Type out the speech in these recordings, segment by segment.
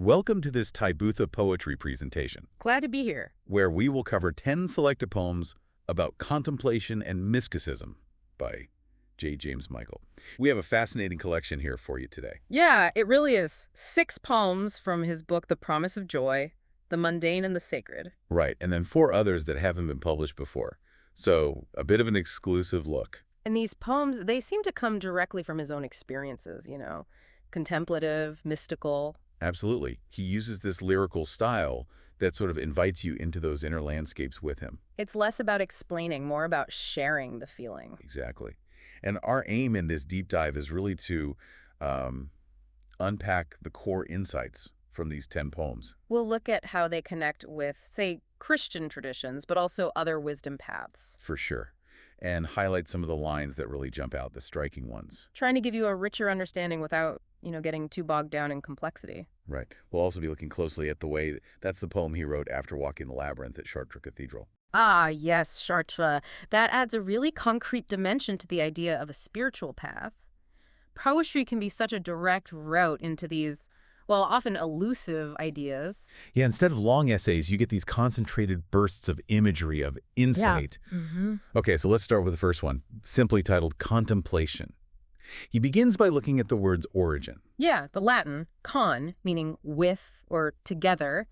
Welcome to this Tybootha poetry presentation, Glad to be here. where we will cover 10 selected poems about contemplation and mysticism by J. James Michael. We have a fascinating collection here for you today. Yeah, it really is. 6 poems from his book, The Promise of Joy, The Mundane and the Sacred. Right, and then 4 others that haven't been published before. So, a bit of an exclusive look. And these poems, they seem to come directly from his own experiences, contemplative, mystical. Absolutely. He uses this lyrical style that sort of invites you into those inner landscapes with him. It's less about explaining, more about sharing the feeling. Exactly. And our aim in this deep dive is really to unpack the core insights from these 10 poems. We'll look at how they connect with, say, Christian traditions, but also other wisdom paths. For sure. And highlight some of the lines that really jump out, the striking ones. Trying to give you a richer understanding without, getting too bogged down in complexity. Right. We'll also be looking closely at the way that's the poem he wrote after walking the labyrinth at Chartres Cathedral. Ah, yes, Chartres. That adds a really concrete dimension to the idea of a spiritual path. Poetry can be such a direct route into these, well, often elusive ideas. Yeah, instead of long essays, you get these concentrated bursts of imagery, of insight. Yeah. Okay, so let's start with the first one, simply titled Contemplation. He begins by looking at the word's origin. Yeah, the Latin, con, meaning with or together,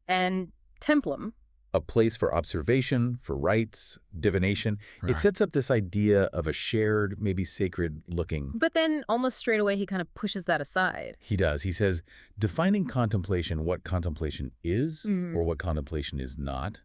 and templum. A place for observation, for rites, divination. It Right. sets up this idea of a shared, maybe sacred-looking. But then almost straight away he kind of pushes that aside. He does. He says, defining contemplation, what contemplation is or what contemplation is not,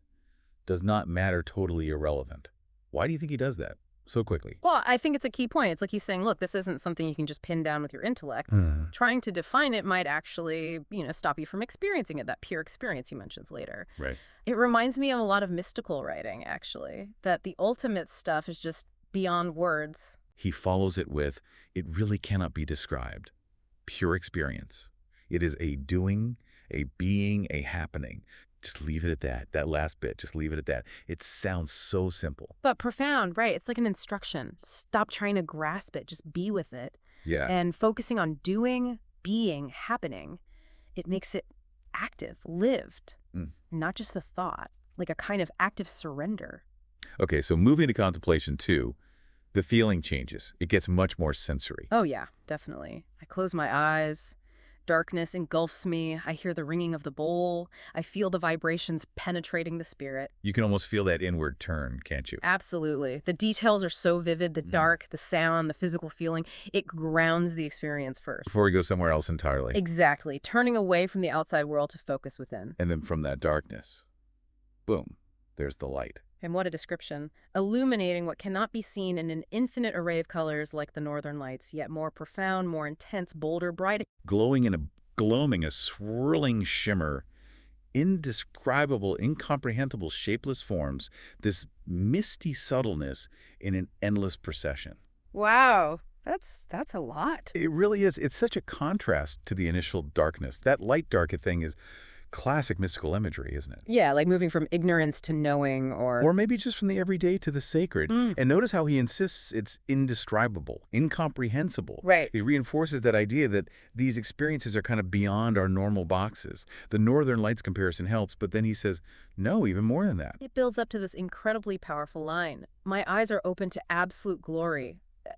does not matter, totally irrelevant. Why do you think he does that so quickly? Well, I think it's a key point. It's like he's saying, look, this isn't something you can just pin down with your intellect. Trying to define it might actually, stop you from experiencing it, that pure experience he mentions later. Right. It reminds me of a lot of mystical writing, actually, that the ultimate stuff is just beyond words. He follows it with, it really cannot be described. Pure experience. It is a doing, a being, a happening. Just leave it at that. That last bit, just leave it at that. It sounds so simple. But profound, right? It's like an instruction. Stop trying to grasp it. Just be with it. Yeah. And focusing on doing, being, happening, it makes it active, lived, not just a thought, like a kind of active surrender. Okay, so moving to Contemplation II, the feeling changes. It gets much more sensory. Oh, yeah, definitely. I close my eyes. Darkness engulfs me. I hear the ringing of the bowl. I feel the vibrations penetrating the spirit. You can almost feel that inward turn, can't you? Absolutely. The details are so vivid, the dark, the sound, the physical feeling. It grounds the experience first. Before we go somewhere else entirely. Exactly. Turning away from the outside world to focus within. And then from that darkness, boom, there's the light. And what a description. Illuminating what cannot be seen in an infinite array of colors like the northern lights, yet more profound, more intense, bolder, bright. Glowing in a gloaming, a swirling shimmer, indescribable, incomprehensible, shapeless forms, this misty subtleness in an endless procession. Wow. That's a lot. It really is. It's such a contrast to the initial darkness. That light dark thing is classic mystical imagery, isn't it? Yeah, like moving from ignorance to knowing Or maybe just from the everyday to the sacred. And notice how he insists it's indescribable, incomprehensible. Right. He reinforces that idea that these experiences are kind of beyond our normal boxes. The Northern Lights comparison helps, but then he says, no, even more than that. It builds up to this incredibly powerful line. My eyes are open to absolute glory.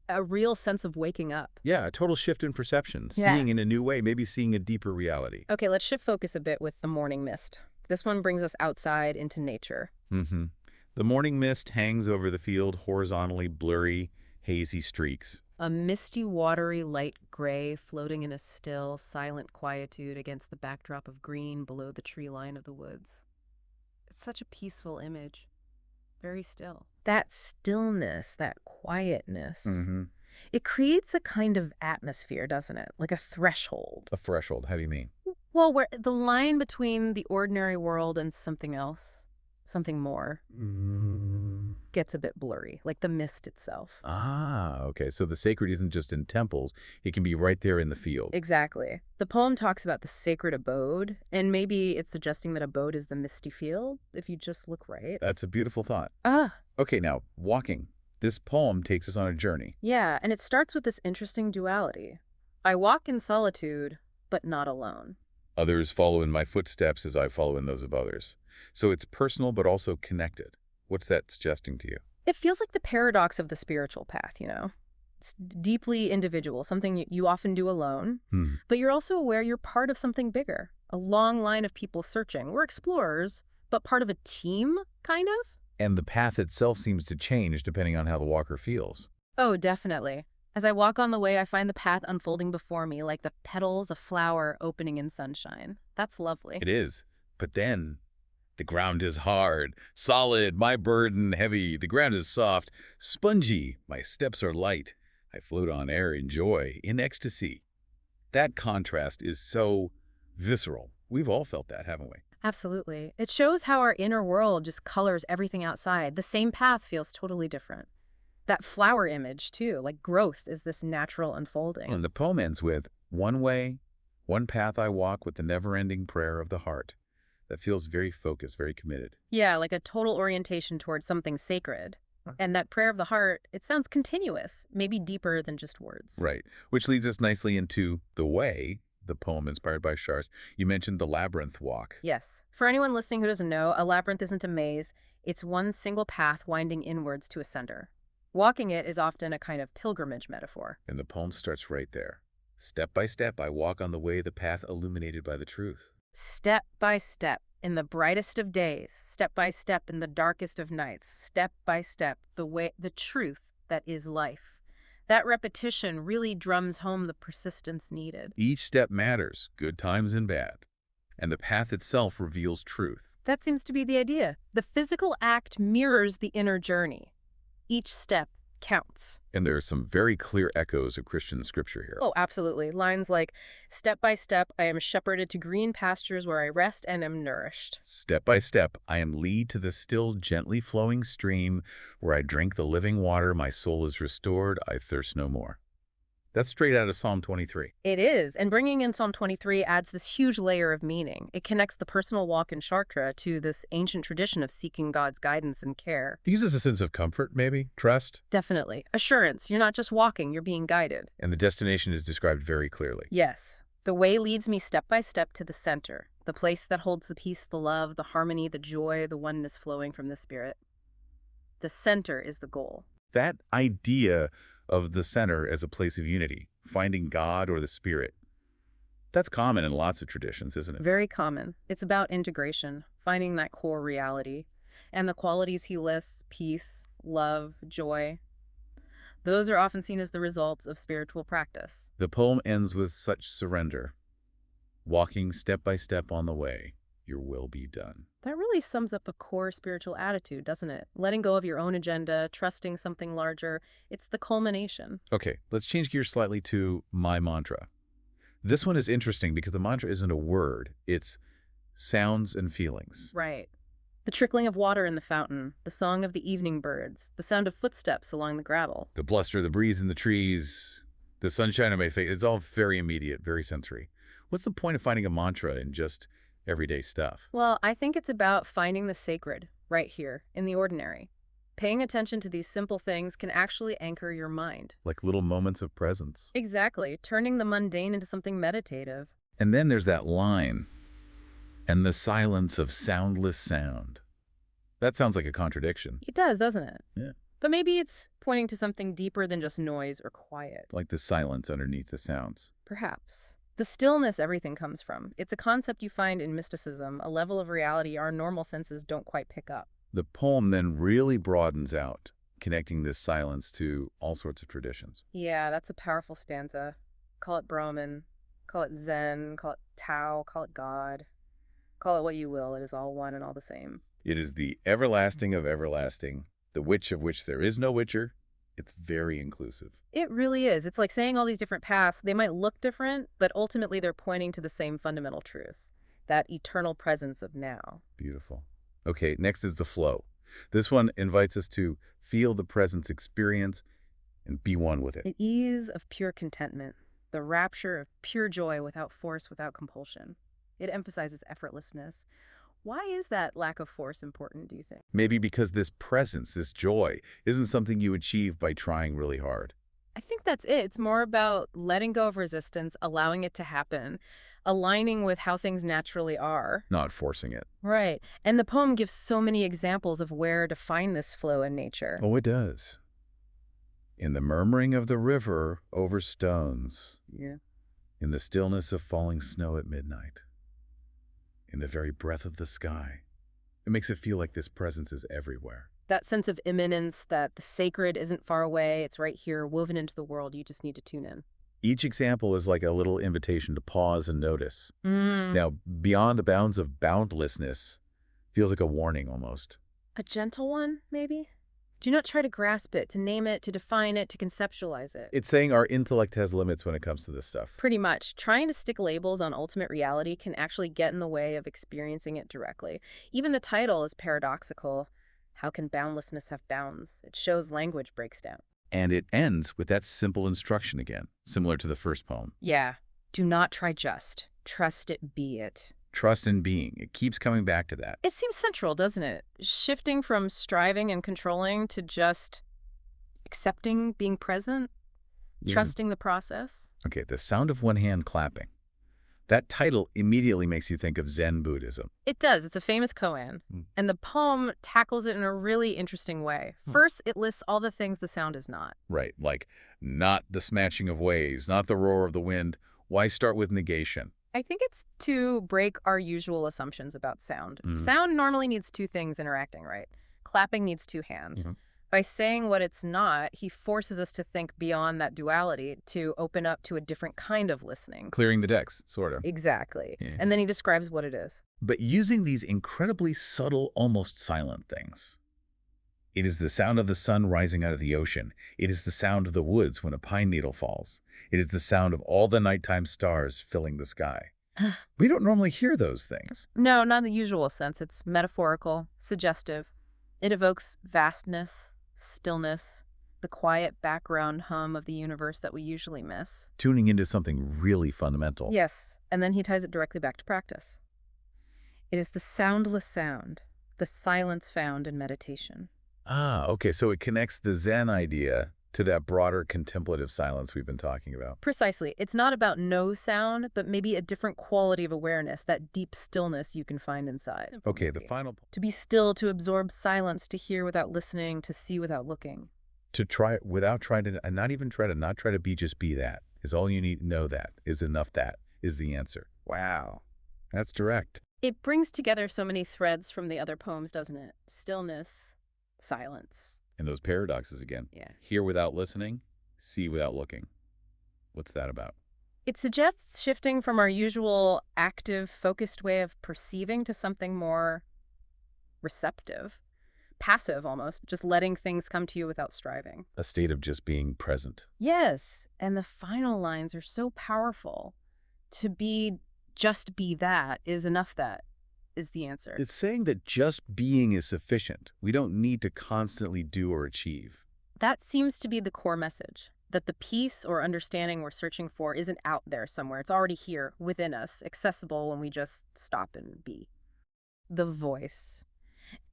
A real sense of waking up. Yeah, a total shift in perception, Yeah. seeing in a new way, maybe seeing a deeper reality. Okay, let's shift focus a bit with the morning mist. This one brings us outside into nature. The morning mist hangs over the field, horizontally blurry, hazy streaks. A misty, watery, light gray floating in a still, silent quietude against the backdrop of green below the tree line of the woods. It's such a peaceful image. Very still. That stillness, that quietness, it creates a kind of atmosphere, doesn't it? Like a threshold. A threshold, how do you mean? Well, where the line between the ordinary world and something else, something more, gets a bit blurry, like the mist itself. Ah, okay. So the sacred isn't just in temples. It can be right there in the field. Exactly. The poem talks about the sacred abode, and maybe it's suggesting that abode is the misty field, if you just look right. That's a beautiful thought. Ah, Okay, now, walking. This poem takes us on a journey. yeah, and it starts with this interesting duality. I walk in solitude, but not alone. Others follow in my footsteps as I follow in those of others. So it's personal but also connected. What's that suggesting to you? It feels like the paradox of the spiritual path, you know? It's deeply individual, something you often do alone, Hmm. but you're also aware you're part of something bigger, a long line of people searching. We're explorers, but part of a team, kind of? And the path itself seems to change depending on how the walker feels. Oh, definitely. As I walk on the way, I find the path unfolding before me like the petals of flower opening in sunshine. That's lovely. It is. But then the ground is hard, solid, my burden heavy. The ground is soft, spongy. My steps are light. I float on air in joy, in ecstasy. That contrast is so visceral. We've all felt that, haven't we? Absolutely. It shows how our inner world just colors everything outside. The same path feels totally different. That flower image, too, like growth is this natural unfolding. And the poem ends with, one way, one path I walk with the never-ending prayer of the heart. That feels very focused, very committed. Yeah, like a total orientation towards something sacred. And that prayer of the heart, it sounds continuous, maybe deeper than just words. Right. Which leads us nicely into The Way, the poem inspired by Charles. You mentioned the labyrinth walk. Yes. For anyone listening who doesn't know, a labyrinth isn't a maze. It's one single path winding inwards to a center. Walking it is often a kind of pilgrimage metaphor. And the poem starts right there. Step by step, I walk on the way, the path illuminated by the truth. Step by step, in the brightest of days, step by step in the darkest of nights, step by step, the truth that is life. That repetition really drums home the persistence needed. Each step matters, good times and bad. And the path itself reveals truth. That seems to be the idea. The physical act mirrors the inner journey. Each step counts. And there are some very clear echoes of Christian scripture here. Oh, absolutely. Lines like, step by step, I am shepherded to green pastures where I rest and am nourished. Step by step, I am lead to the still, gently flowing stream where I drink the living water, my soul is restored, I thirst no more. That's straight out of Psalm 23. It is, and bringing in Psalm 23 adds this huge layer of meaning. It connects the personal walk in Chartres to this ancient tradition of seeking God's guidance and care. It gives us a sense of comfort, maybe, trust, Definitely. Assurance. You're not just walking, you're being guided. and the destination is described very clearly. Yes. The way leads me step by step to the center, the place that holds the peace, the love, the harmony, the joy, the oneness flowing from the spirit. The center is the goal. That idea of the center as a place of unity, finding God or the Spirit, that's common in lots of traditions, isn't it? Very common. It's about integration, finding that core reality. And the qualities he lists, peace, love, joy, those are often seen as the results of spiritual practice. The poem ends with such surrender. Walking step by step on the way, your will be done. That really sums up a core spiritual attitude, doesn't it? Letting go of your own agenda, trusting something larger. It's the culmination. Okay, let's change gears slightly to my mantra. This one is interesting because the mantra isn't a word, it's sounds and feelings. Right. The trickling of water in the fountain, the song of the evening birds, the sound of footsteps along the gravel. The bluster, the breeze in the trees, the sunshine on my face, it's all very immediate, very sensory. What's the point of finding a mantra in just everyday stuff? Well, I think it's about finding the sacred right here in the ordinary. Paying attention to these simple things can actually anchor your mind. Like little moments of presence. Exactly, turning the mundane into something meditative. And then there's that line, and the silence of soundless sound. That sounds like a contradiction. It does, doesn't it? Yeah. But maybe it's pointing to something deeper than just noise or quiet. Like the silence underneath the sounds. Perhaps. The stillness everything comes from. It's a concept you find in mysticism, a level of reality our normal senses don't quite pick up. The poem then really broadens out, connecting this silence to all sorts of traditions. Yeah, that's a powerful stanza. Call it Brahman, call it Zen, call it Tao, call it God. Call it what you will, it is all one and all the same. It is the everlasting of everlasting, the witch of which there is no witcher. It's very inclusive. It really is. It's like saying all these different paths, they might look different, but ultimately they're pointing to the same fundamental truth, that eternal presence of now. Beautiful. Okay, next is the flow. This one invites us to feel the presence experience and be one with it. The ease of pure contentment, the rapture of pure joy without force, without compulsion. It emphasizes effortlessness. Why is that lack of force important, do you think? Maybe because this presence, this joy, isn't something you achieve by trying really hard. I think that's it. It's more about letting go of resistance, allowing it to happen. aligning with how things naturally are. Not forcing it. Right. And the poem gives so many examples of where to find this flow in nature. Oh, it does. In the murmuring of the river over stones, Yeah. in the stillness of falling snow at midnight, in the very breath of the sky. It makes it feel like this presence is everywhere. That sense of immanence, that the sacred isn't far away, it's right here, woven into the world. You just need to tune in. Each example is like a little invitation to pause and notice. Mm. Now, beyond the bounds of boundlessness feels like a warning almost. A gentle one, maybe? Do not try to grasp it, to name it, to define it, to conceptualize it. It's saying our intellect has limits when it comes to this stuff. Pretty much. Trying to stick labels on ultimate reality can actually get in the way of experiencing it directly. Even the title is paradoxical. How can boundlessness have bounds? It shows language breaks down. And it ends with that simple instruction again, similar to the first poem. Yeah. Do not try just. Trust it, be it. Trust in being. It keeps coming back to that. It seems central, doesn't it? Shifting from striving and controlling to just accepting being present, trusting the process. Okay, the sound of one hand clapping. That title immediately makes you think of Zen Buddhism. It does. It's a famous koan. And the poem tackles it in a really interesting way. First, it lists all the things the sound is not. Right, like not the smashing of waves, not the roar of the wind. Why start with negation? I think it's to break our usual assumptions about sound. Sound normally needs two things interacting, right? Clapping needs two hands. By saying what it's not, he forces us to think beyond that duality, to open up to a different kind of listening. Clearing the decks, sort of. Exactly. Yeah. And then he describes what it is. But using these incredibly subtle, almost silent things. It is the sound of the sun rising out of the ocean. It is the sound of the woods when a pine needle falls. It is the sound of all the nighttime stars filling the sky. We don't normally hear those things. No, not in the usual sense. It's metaphorical, suggestive. It evokes vastness, stillness, the quiet background hum of the universe that we usually miss. Tuning into something really fundamental. Yes, and then he ties it directly back to practice. It is the soundless sound, the silence found in meditation. Ah, okay, so it connects the Zen idea to that broader contemplative silence we've been talking about. Precisely. It's not about no sound, but maybe a different quality of awareness, that deep stillness you can find inside. Okay, the final... To be still, to absorb silence, to hear without listening, to see without looking. To try it without trying to, and not even try to, not try to be, just be that. Is all you need to know, that is enough, that is the answer. Wow. That's direct. It brings together so many threads from the other poems, doesn't it? Stillness, silence. And those paradoxes again. Yeah. Hear without listening, see without looking. What's that about? It suggests shifting from our usual active, focused way of perceiving to something more receptive, passive almost, just letting things come to you without striving. A state of just being present. Yes, and the final lines are so powerful. To be, just be that, is enough that, is the answer. It's saying that just being is sufficient. We don't need to constantly do or achieve. That seems to be the core message, that the peace or understanding we're searching for isn't out there somewhere. It's already here, within us, accessible when we just stop and be. The voice.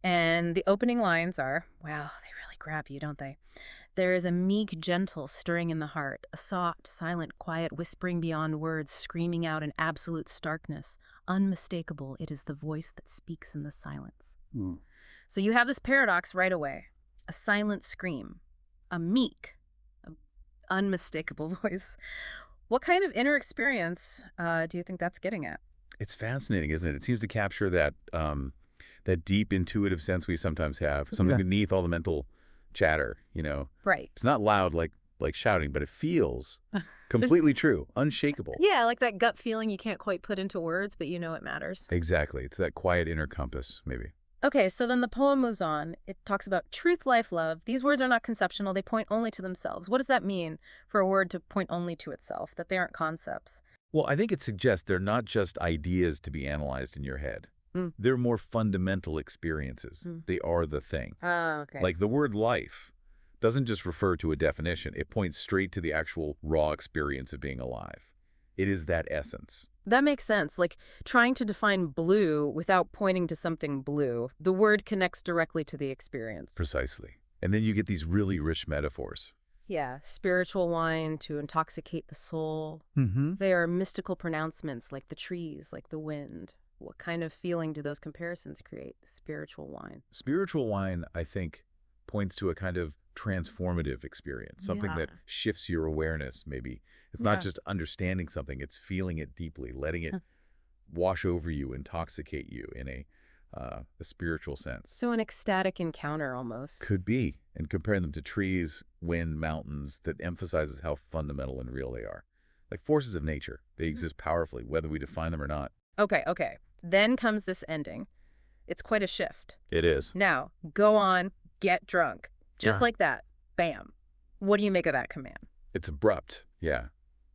And the opening lines are, wow, they really grab you, don't they? There is a meek, gentle stirring in the heart, a soft, silent, quiet whispering beyond words, screaming out in absolute starkness. Unmistakable, it is the voice that speaks in the silence. So you have this paradox right away. A silent scream, a meek, unmistakable voice. What kind of inner experience do you think that's getting at? It's fascinating, isn't it? It seems to capture that that deep intuitive sense we sometimes have, something beneath all the mental chatter, you know. Right. It's not loud like shouting, but it feels completely true, unshakable. Yeah, like that gut feeling you can't quite put into words, but you know it matters. Exactly. It's that quiet inner compass, maybe. Okay, so then the poem moves on. It talks about truth, life, love. These words are not conceptual. They point only to themselves. What does that mean for a word to point only to itself, that they aren't concepts? Well, I think it suggests they're not just ideas to be analyzed in your head. They're more fundamental experiences. They are the thing. Oh, okay. Like the word life doesn't just refer to a definition. It points straight to the actual raw experience of being alive. It is that essence. That makes sense. Like trying to define blue without pointing to something blue. The word connects directly to the experience. Precisely. And then you get these really rich metaphors. Yeah, spiritual wine to intoxicate the soul. Mm-hmm. They are mystical pronouncements like the trees, like the wind. What kind of feeling do those comparisons create? Spiritual wine. Spiritual wine, I think, points to a kind of transformative experience, something Yeah. that shifts your awareness, maybe. It's not Yeah. just understanding something, it's feeling it deeply, letting it wash over you, intoxicate you in a spiritual sense. So an ecstatic encounter almost. Could be, and comparing them to trees, wind, mountains, that emphasizes how fundamental and real they are. Like forces of nature, they exist powerfully, whether we define them or not. Okay, okay. Then comes this ending. It's quite a shift. It is. Now, go on, get drunk. Just Yeah. like that. Bam. What do you make of that command? It's abrupt, yeah,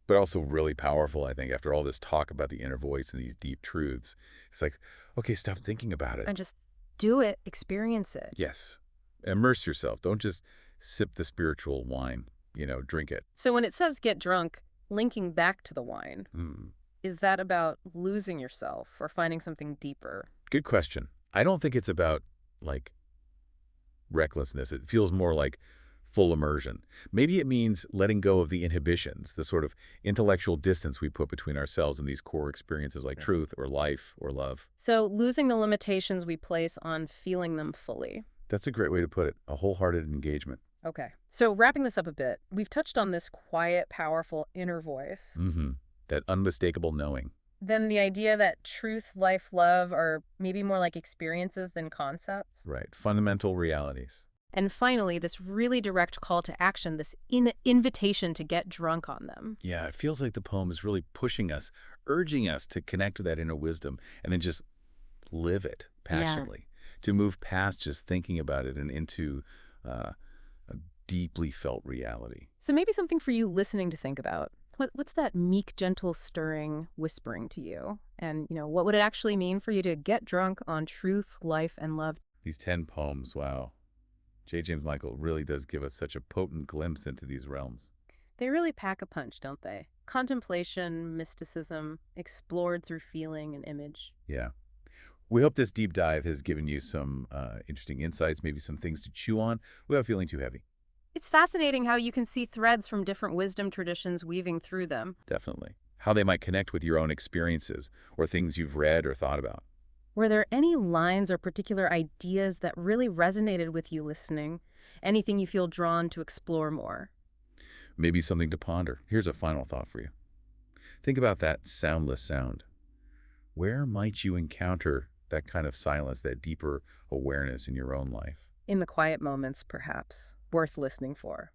but also really powerful, I think, after all this talk about the inner voice and these deep truths. It's like, okay, stop thinking about it. And just do it, experience it. Yes. Immerse yourself. Don't just sip the spiritual wine, drink it. So when it says get drunk, linking back to the wine, Hmm. is that about losing yourself or finding something deeper? Good question. I don't think it's about, like, recklessness. It feels more like full immersion. Maybe it means letting go of the inhibitions, the sort of intellectual distance we put between ourselves and these core experiences like truth or life or love. So losing the limitations we place on feeling them fully. That's a great way to put it, a wholehearted engagement. Okay. So wrapping this up a bit, we've touched on this quiet, powerful inner voice. Mm-hmm. That unmistakable knowing. Then the idea that truth, life, love are maybe more like experiences than concepts. Right. Fundamental realities. And finally, this really direct call to action, this invitation to get drunk on them. Yeah, it feels like the poem is really pushing us, urging us to connect with that inner wisdom and then just live it passionately, to move past just thinking about it and into a deeply felt reality. So maybe something for you listening to think about. What's that meek, gentle stirring whispering to you? And, what would it actually mean for you to get drunk on truth, life, and love? These 10 poems, wow. J. James Michael really does give us such a potent glimpse into these realms. They really pack a punch, don't they? Contemplation, mysticism, explored through feeling and image. Yeah. We hope this deep dive has given you some interesting insights, maybe some things to chew on without feeling too heavy. It's fascinating how you can see threads from different wisdom traditions weaving through them. Definitely. How they might connect with your own experiences or things you've read or thought about. Were there any lines or particular ideas that really resonated with you listening? Anything you feel drawn to explore more? Maybe something to ponder. Here's a final thought for you. Think about that soundless sound. Where might you encounter that kind of silence, that deeper awareness in your own life? In the quiet moments, perhaps, worth listening for.